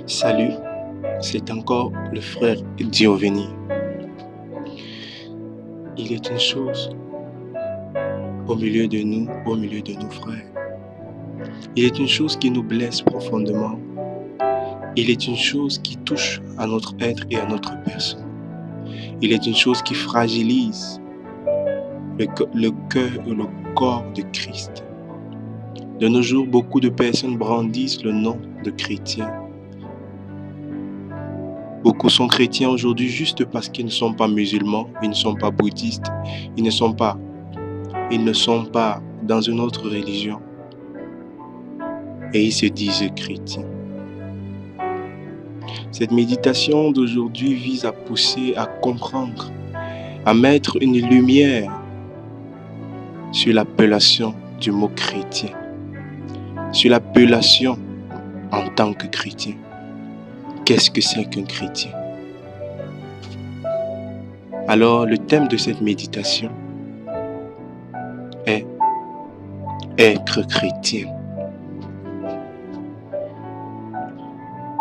Salut, c'est encore le frère Giovanni. Il est une chose au milieu de nous, au milieu de nos frères. Il est une chose qui nous blesse profondément. Il est une chose qui touche à notre être et à notre personne. Il est une chose qui fragilise le cœur et le corps de Christ. De nos jours, beaucoup de personnes brandissent le nom de chrétien. Beaucoup sont chrétiens aujourd'hui juste parce qu'ils ne sont pas musulmans, ils ne sont pas bouddhistes, ils ne sont pas dans une autre religion. Et ils se disent chrétiens. Cette méditation d'aujourd'hui vise à pousser, à comprendre, à mettre une lumière sur l'appellation du mot chrétien, sur l'appellation en tant que chrétien. Qu'est-ce que c'est qu'un chrétien? Alors, le thème de cette méditation est être chrétien.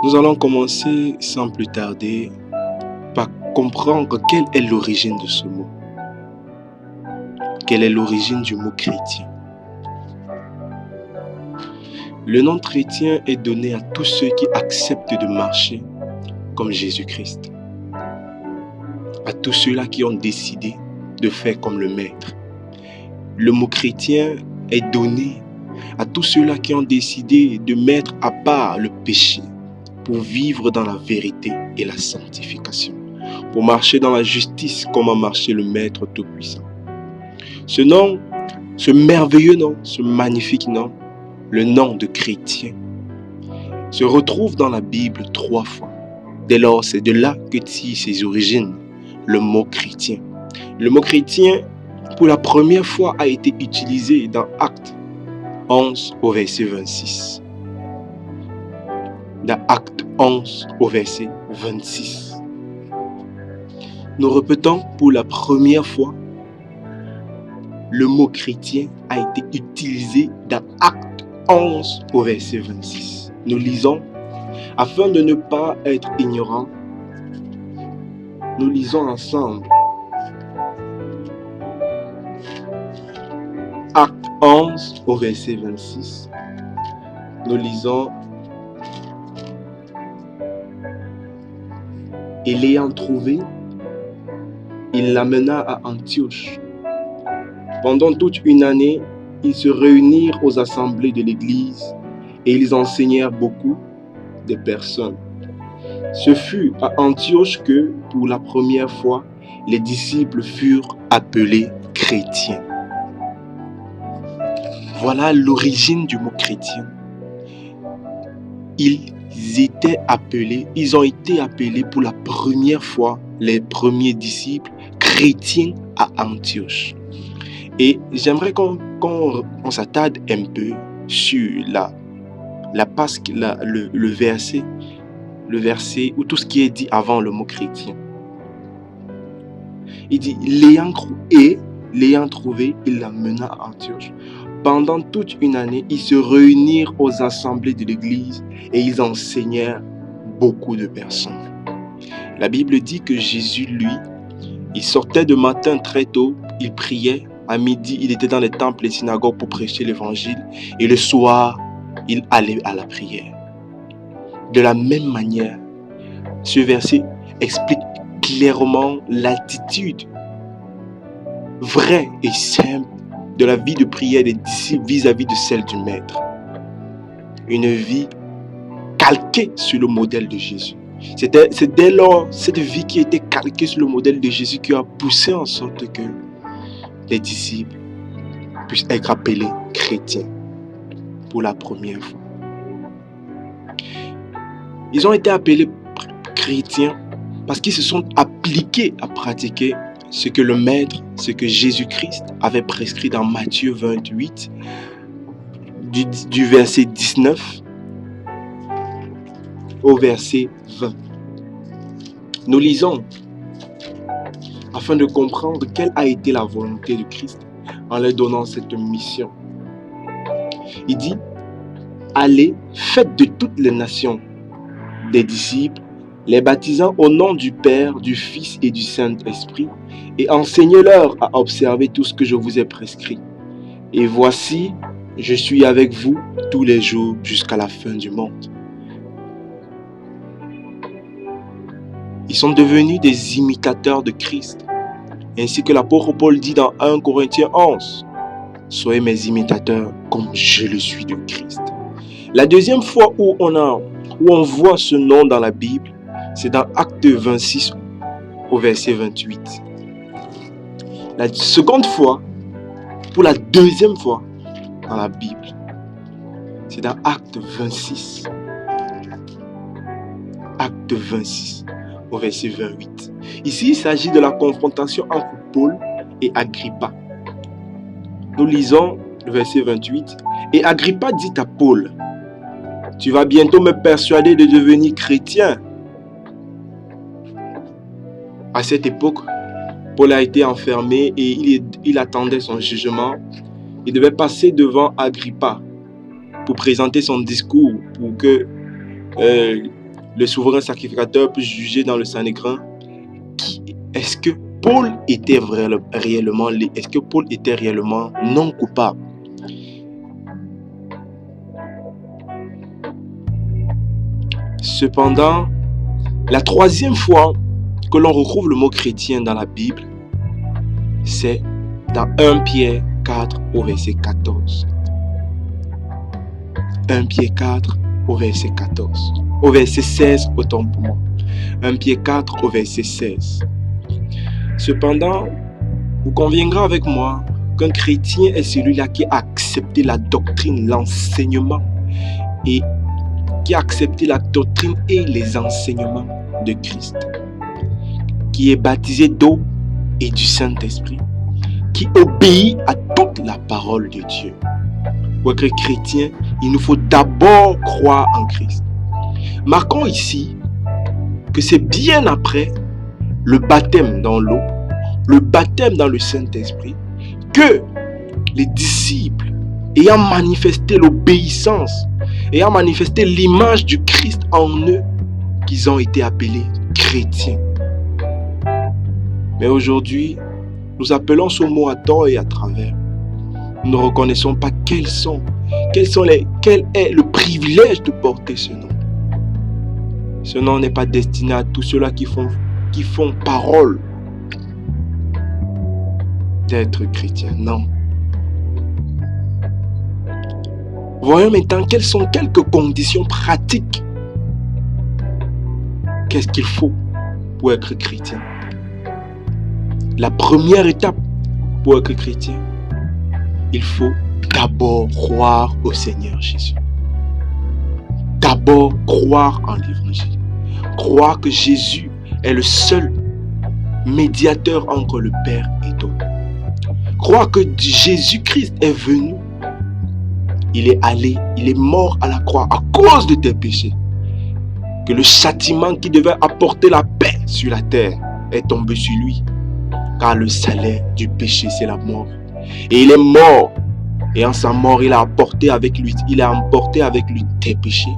Nous allons commencer sans plus tarder par comprendre quelle est l'origine de ce mot. Quelle est l'origine du mot chrétien? Le nom chrétien est donné à tous ceux qui acceptent de marcher comme Jésus-Christ. À tous ceux-là qui ont décidé de faire comme le Maître. Le mot chrétien est donné à tous ceux-là qui ont décidé de mettre à part le péché pour vivre dans la vérité et la sanctification, pour marcher dans la justice comme a marché le Maître Tout-Puissant. Ce nom, ce merveilleux nom, ce magnifique nom, le nom de chrétien, se retrouve dans la Bible 3 fois. Dès lors, c'est de là que tire ses origines, le mot chrétien. Le mot chrétien, pour la première fois, a été utilisé dans Actes 11 au verset 26. Dans Actes 11 au verset 26. Nous répétons pour la première fois, le mot chrétien a été utilisé dans Actes 11 au verset 26. Nous lisons, afin de ne pas être ignorants, nous lisons ensemble. Acte 11 au verset 26. Nous lisons. Et l'ayant trouvé, il l'amena à Antioche. Pendant toute une année, ils se réunirent aux assemblées de l'Église et ils enseignèrent beaucoup de personnes. Ce fut à Antioche que, pour la première fois, les disciples furent appelés chrétiens. Voilà l'origine du mot chrétien. Ils ont été appelés pour la première fois, les premiers disciples chrétiens à Antioche. Et j'aimerais qu'on s'attarde un peu sur le verset ou tout ce qui est dit avant le mot chrétien. Il dit, l'ayant trouvé, il l'amena à Antioche. Pendant toute une année, ils se réunirent aux assemblées de l'Église et ils enseignèrent beaucoup de personnes. La Bible dit que Jésus, lui, il sortait de matin très tôt, il priait. À midi, il était dans les temples et les synagogues pour prêcher l'évangile. Et le soir, il allait à la prière. De la même manière, ce verset explique clairement l'attitude vraie et simple de la vie de prière des disciples vis-à-vis de celle du Maître. Une vie calquée sur le modèle de Jésus. C'est dès lors cette vie qui était calquée sur le modèle de Jésus qui a poussé en sorte que les disciples puissent être appelés chrétiens pour la première fois. Ils ont été appelés chrétiens parce qu'ils se sont appliqués à pratiquer ce que le Maître, ce que Jésus-Christ avait prescrit dans Matthieu 28, du verset 19 au verset 20. Nous lisons afin de comprendre quelle a été la volonté de Christ en leur donnant cette mission. Il dit, allez, faites de toutes les nations des disciples, les baptisant au nom du Père, du Fils et du Saint-Esprit, et enseignez-leur à observer tout ce que je vous ai prescrit. Et voici, je suis avec vous tous les jours jusqu'à la fin du monde. Ils sont devenus des imitateurs de Christ, ainsi que l'apôtre Paul dit dans 1 Corinthiens 11, « Soyez mes imitateurs comme je le suis de Christ. » La deuxième fois où on voit ce nom dans la Bible, c'est dans Acte 26 au verset 28. La seconde fois, pour la deuxième fois dans la Bible, c'est dans Acte 26. Acte 26 au verset 28. Ici, il s'agit de la confrontation entre Paul et Agrippa. Nous lisons le verset 28. Et Agrippa dit à Paul, « Tu vas bientôt me persuader de devenir chrétien. » À cette époque, Paul a été enfermé et il attendait son jugement. Il devait passer devant Agrippa pour présenter son discours, pour que le souverain sacrificateur puisse juger dans le Sanhédrin. Est-ce que Paul était réellement non coupable? Cependant, la troisième fois que l'on retrouve le mot chrétien dans la Bible, c'est dans 1 Pierre 4 au verset 14. 1 Pierre 4 au verset 14. Au verset 16, autant pour moi. 1 Pierre 4 au verset 16. Cependant, vous conviendrez avec moi qu'un chrétien est celui-là qui a accepté la doctrine, l'enseignement, et qui a accepté la doctrine et les enseignements de Christ, qui est baptisé d'eau et du Saint-Esprit, qui obéit à toute la parole de Dieu. Pour être chrétien, il nous faut d'abord croire en Christ. Marquons ici que c'est bien après le baptême dans l'eau, le baptême dans le Saint-Esprit, que les disciples, ayant manifesté l'obéissance, ayant manifesté l'image du Christ en eux, qu'ils ont été appelés chrétiens. Mais aujourd'hui, nous appelons ce mot à tort et à travers. Nous ne reconnaissons pas quel est le privilège de porter ce nom. Ce nom n'est pas destiné à tous ceux-là qui font parole d'être chrétien. Non. Voyons maintenant quelles sont quelques conditions pratiques. Qu'est-ce qu'il faut pour être chrétien? La première étape pour être chrétien, il faut d'abord croire au Seigneur Jésus. D'abord croire en l'Évangile. Croire que Jésus est le seul médiateur entre le Père et toi. Croire que Jésus-Christ est venu. Il est allé, il est mort à la croix à cause de tes péchés. Que le châtiment qui devait apporter la paix sur la terre est tombé sur lui. Car le salaire du péché, c'est la mort. Et il est mort. Et en sa mort, il a emporté avec lui tes péchés.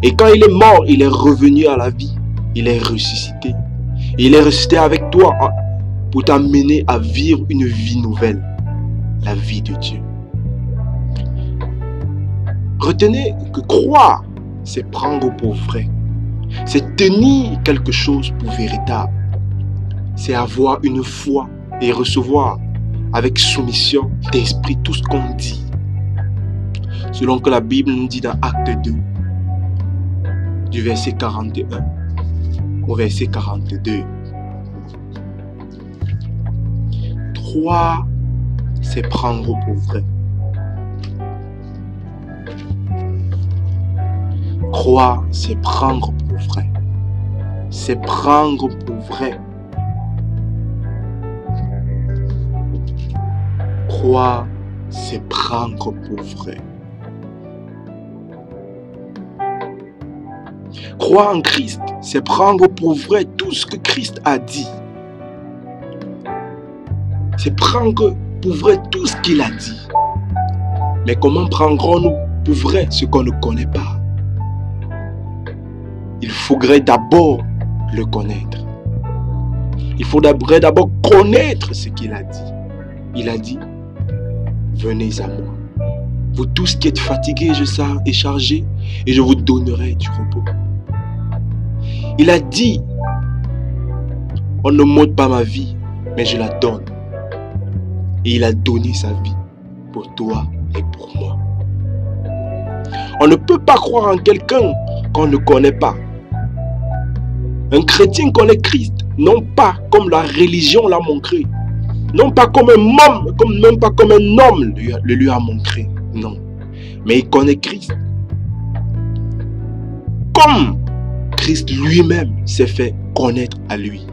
Et quand il est mort, il est revenu à la vie. Il est ressuscité. Et il est ressuscité avec toi pour t'amener à vivre une vie nouvelle. La vie de Dieu. Retenez que croire, c'est prendre pour vrai. C'est tenir quelque chose pour véritable. C'est avoir une foi et recevoir avec soumission d'esprit tout ce qu'on dit. Selon que la Bible nous dit dans Acte 2, du verset 41 au verset 42. Croire, c'est prendre pour vrai. Croire, c'est prendre pour vrai. C'est prendre pour vrai. Croire, c'est prendre pour vrai. Croire en Christ, c'est prendre pour vrai tout ce que Christ a dit. C'est prendre pour vrai tout ce qu'il a dit. Mais comment prendrons-nous pour vrai ce qu'on ne connaît pas? il faudrait d'abord le connaître. Il faudrait d'abord connaître ce qu'il a dit. Il a dit, venez à moi. Vous tous qui êtes fatigués et chargés, et je vous donnerai du repos. Il a dit, on ne m'ôte pas ma vie, mais je la donne. Et il a donné sa vie pour toi et pour moi. On ne peut pas croire en quelqu'un qu'on ne connaît pas. Un chrétien connaît Christ, non pas comme la religion l'a montré, non pas comme un homme, même pas comme un homme le lui a montré, non. Mais il connaît Christ. Comme Christ lui-même s'est fait connaître à lui.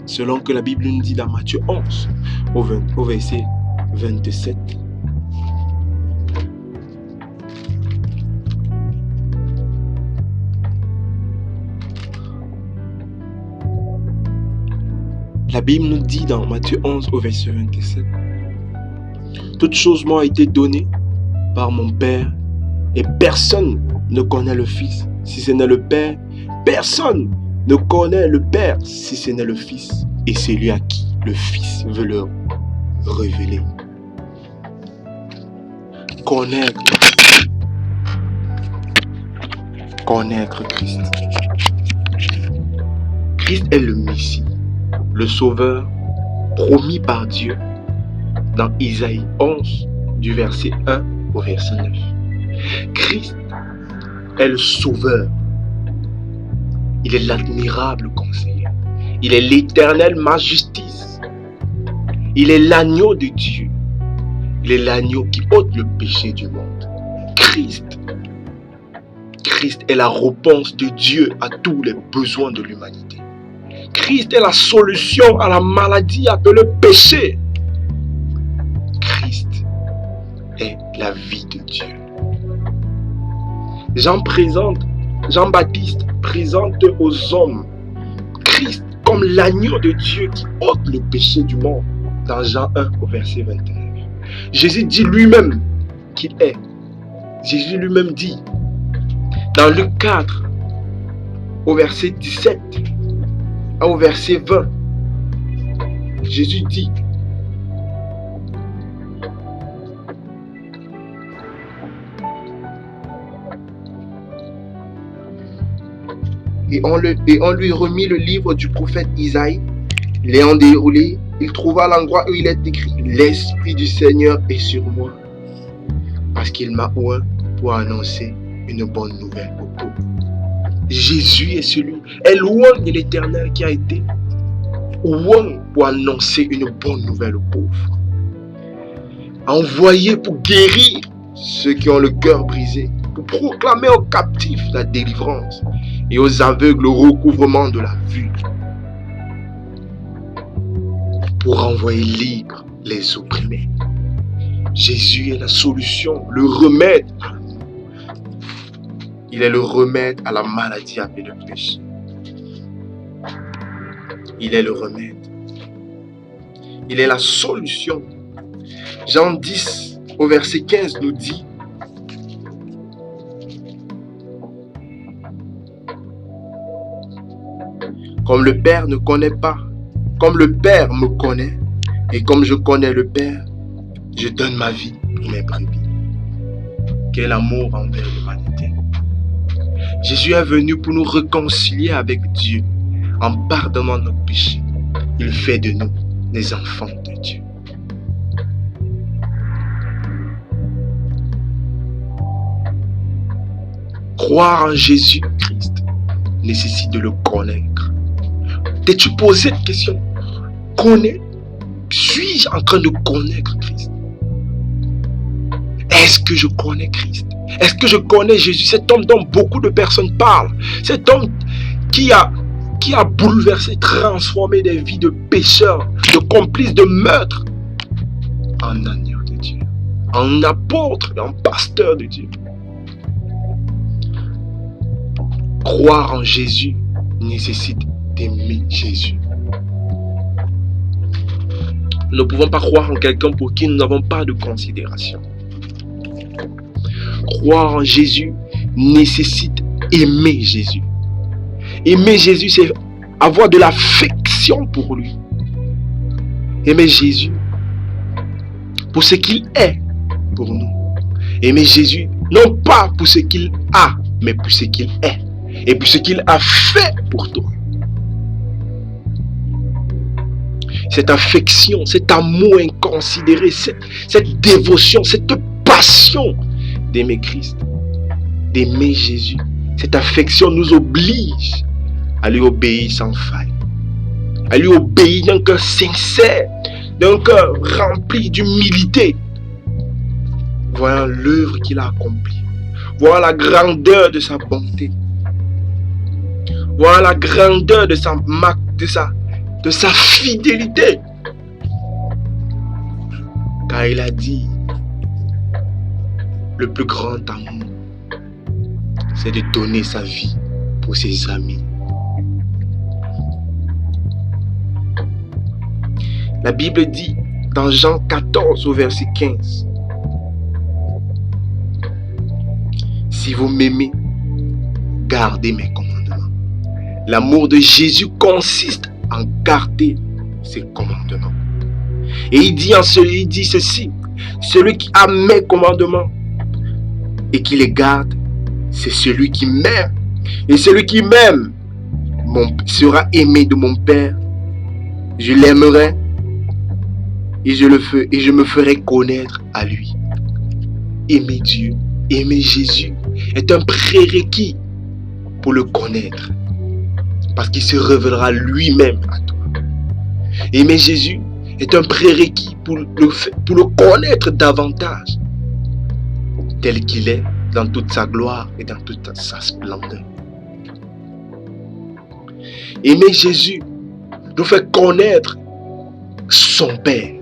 Selon que la Bible nous dit dans Matthieu 11, au verset 27. La Bible nous dit dans Matthieu 11 au verset 27. Toute chose m'a été donnée par mon Père et personne ne connaît le Fils si ce n'est le Père. Personne ne connaît le Père si ce n'est le Fils et celui à qui le Fils veut le révéler. Connaître Christ. Christ est le Messie, le Sauveur promis par Dieu dans Isaïe 11 du verset 1 au verset 9. Christ est le Sauveur. Il est l'admirable conseiller. Il est l'éternelle ma justice. Il est l'agneau de Dieu. Il est l'agneau qui ôte le péché du monde. Christ est la réponse de Dieu à tous les besoins de l'humanité. Christ est la solution à la maladie appelée péché. Christ est la vie de Dieu. Jean-Baptiste présente aux hommes Christ comme l'agneau de Dieu qui ôte le péché du monde dans Jean 1 au verset 29. Jésus dit lui-même qu'il est. Jésus lui-même dit dans Luc 4 au verset 17 au verset 20. Jésus dit et on lui remit le livre du prophète Isaïe. L'ayant déroulé, il trouva l'endroit où il est écrit: l'Esprit du Seigneur est sur moi, parce qu'il m'a oint pour annoncer une bonne nouvelle aux pauvres. Jésus est loin de l'Éternel qui a été oint pour annoncer une bonne nouvelle aux pauvres. Envoyé pour guérir ceux qui ont le cœur brisé, pour proclamer aux captifs la délivrance et aux aveugles le recouvrement de la vue, pour renvoyer libres les opprimés. Jésus est la solution, le remède à nous. Il est le remède à la maladie appelée le péché. Il est le remède. Il est la solution. Jean 10 au verset 15 nous dit: comme le Père ne connaît pas, comme le Père me connaît, et comme je connais le Père, je donne ma vie pour mes brebis. Quel amour envers l'humanité. Jésus est venu pour nous réconcilier avec Dieu en pardonnant nos péchés. Il fait de nous des enfants de Dieu. Croire en Jésus-Christ nécessite de le connaître. T'es-tu posé cette question? Suis-je en train de connaître Christ? Est-ce que je connais Christ? Est-ce que je connais Jésus, cet homme dont beaucoup de personnes parlent? Cet homme qui a bouleversé, transformé des vies de pécheurs, de complices de meurtres, en agneau de Dieu, en apôtre et en pasteur de Dieu. Croire en Jésus nécessite d'aimer Jésus. Nous ne pouvons pas croire en quelqu'un pour qui nous n'avons pas de considération. Croire en Jésus nécessite aimer Jésus. Aimer Jésus, c'est avoir de l'affection pour lui. Aimer Jésus pour ce qu'il est pour nous. Aimer Jésus, non pas pour ce qu'il a, mais pour ce qu'il est. Et pour ce qu'il a fait pour toi. Cette affection, cet amour inconsidéré, cette dévotion, cette passion d'aimer Christ, d'aimer Jésus. Cette affection nous oblige à lui obéir sans faille. À lui obéir d'un cœur sincère, d'un cœur rempli d'humilité. Voilà l'œuvre qu'il a accomplie. Voilà la grandeur de sa bonté. Voilà la grandeur de sa fidélité. Car il a dit, le plus grand amour, c'est de donner sa vie pour ses amis. La Bible dit dans Jean 14 au verset 15, si vous m'aimez, gardez mes commandements. L'amour de Jésus consiste en garder ses commandements. Et il dit ceci, celui qui a mes commandements et qui les garde, c'est celui qui m'aime. Et celui qui m'aime sera aimé de mon Père. Je l'aimerai et je me ferai connaître à lui. Aimer Dieu, aimer Jésus est un prérequis pour le connaître. Parce qu'il se révélera lui-même à toi. Aimer Jésus est un prérequis pour le connaître davantage, tel qu'il est dans toute sa gloire et dans toute sa splendeur. Aimer Jésus nous fait connaître son Père,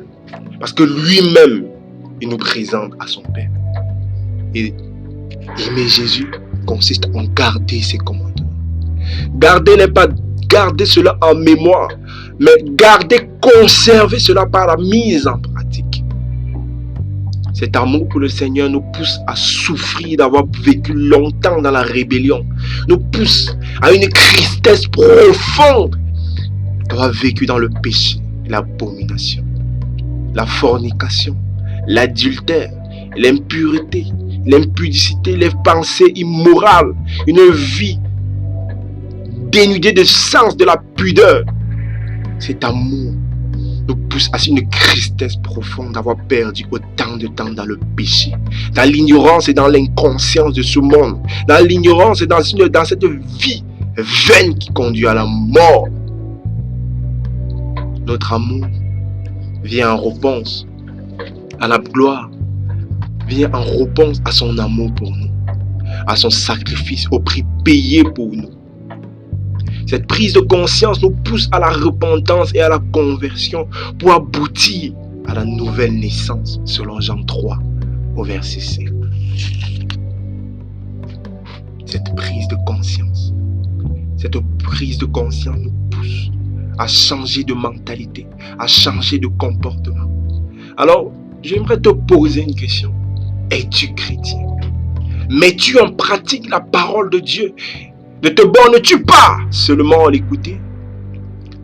parce que lui-même, il nous présente à son Père. Et aimer Jésus consiste en garder ses commandements. Garder n'est pas garder cela en mémoire, mais garder, conserver cela par la mise en pratique. Cet amour pour le Seigneur nous pousse à souffrir d'avoir vécu longtemps dans la rébellion, nous pousse à une tristesse profonde d'avoir vécu dans le péché, l'abomination, la fornication, l'adultère, l'impureté, l'impudicité, les pensées immorales, une vie dénudée de sens, de la pudeur. Cet amour nous pousse à une tristesse profonde d'avoir perdu autant de temps dans le péché, dans l'ignorance et dans l'inconscience de ce monde, dans l'ignorance et dans cette vie vaine qui conduit à la mort. Notre amour vient en réponse à la gloire, vient en réponse à son amour pour nous, à son sacrifice, au prix payé pour nous. Cette prise de conscience nous pousse à la repentance et à la conversion pour aboutir à la nouvelle naissance, selon Jean 3, au verset 5. Cette prise de conscience nous pousse à changer de mentalité, à changer de comportement. Alors, j'aimerais te poser une question. Es-tu chrétien? Mets-tu en pratique la parole de Dieu? Ne te bornes-tu pas seulement à l'écouter?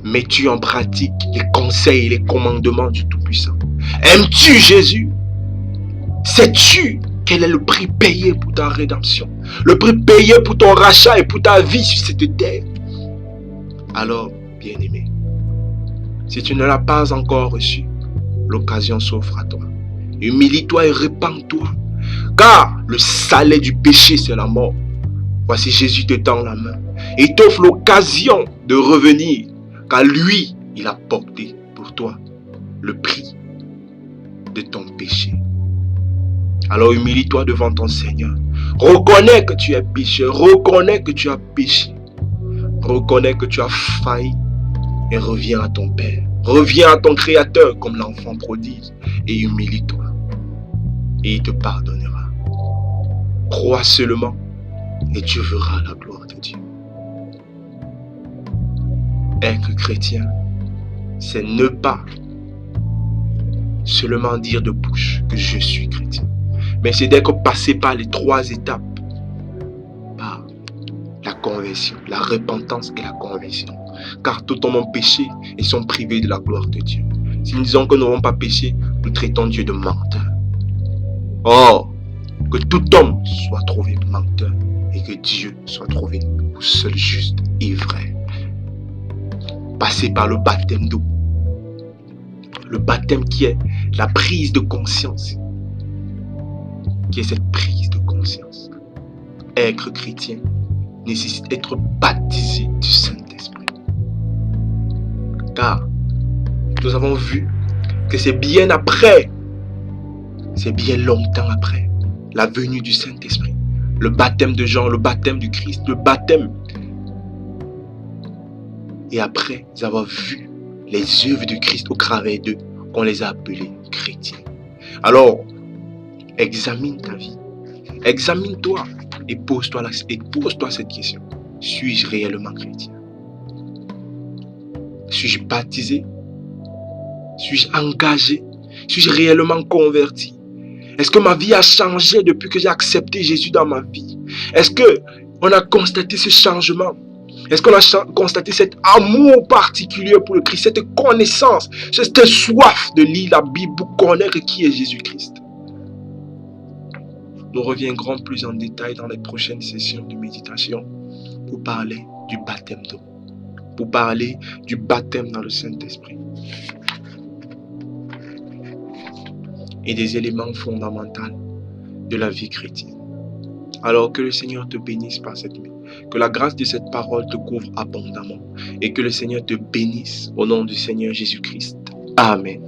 Mets-tu en pratique les conseils et les commandements du Tout-Puissant? Aimes-tu Jésus? Sais-tu quel est le prix payé pour ta rédemption? Le prix payé pour ton rachat et pour ta vie sur cette terre? Alors, bien-aimé, si tu ne l'as pas encore reçu, l'occasion s'offre à toi. Humilie-toi et répands-toi, car le salaire du péché, c'est la mort. Voici Jésus te tend la main et t'offre l'occasion de revenir, car lui, il a porté pour toi le prix de ton péché. Alors humilie-toi devant ton Seigneur. Reconnais que tu es pécheur, reconnais que tu as péché, reconnais que tu as failli et reviens à ton Père. Reviens à ton Créateur comme l'enfant prodigue et humilie-toi et il te pardonnera. Crois seulement et tu verras la gloire de Dieu. Être chrétien, c'est ne pas seulement dire de bouche que je suis chrétien, mais c'est d'être passé par les 3 étapes. Par conversion, la repentance et la conversion. Car tout homme ont péché et sont privés de la gloire de Dieu. Si nous disons que nous n'avons pas péché, nous traitons Dieu de menteur. Or, que tout homme soit trouvé menteur et que Dieu soit trouvé seul juste et vrai. Passer par le baptême d'eau. Le baptême qui est la prise de conscience. Qui est cette prise de conscience. Être chrétien nécessite d'être baptisé du Saint-Esprit. Car nous avons vu que c'est bien après, c'est bien longtemps après la venue du Saint-Esprit, le baptême de Jean, le baptême du Christ, le baptême. Et après avoir vu les œuvres de Christ au travers d'eux, qu'on les a appelés chrétiens. Alors, examine ta vie, examine-toi et pose-toi cette question. Suis-je réellement chrétien? Suis-je baptisé? Suis-je engagé? Suis-je réellement converti? Est-ce que ma vie a changé depuis que j'ai accepté Jésus dans ma vie? Est-ce qu'on a constaté ce changement? Est-ce qu'on a constaté cet amour particulier pour le Christ, cette connaissance, cette soif de lire la Bible pour connaître qui est Jésus-Christ? Nous reviendrons plus en détail dans les prochaines sessions de méditation pour parler du baptême d'eau, pour parler du baptême dans le Saint-Esprit et des éléments fondamentaux de la vie chrétienne. Alors que le Seigneur te bénisse par cette nuit, que la grâce de cette parole te couvre abondamment et que le Seigneur te bénisse au nom du Seigneur Jésus-Christ. Amen.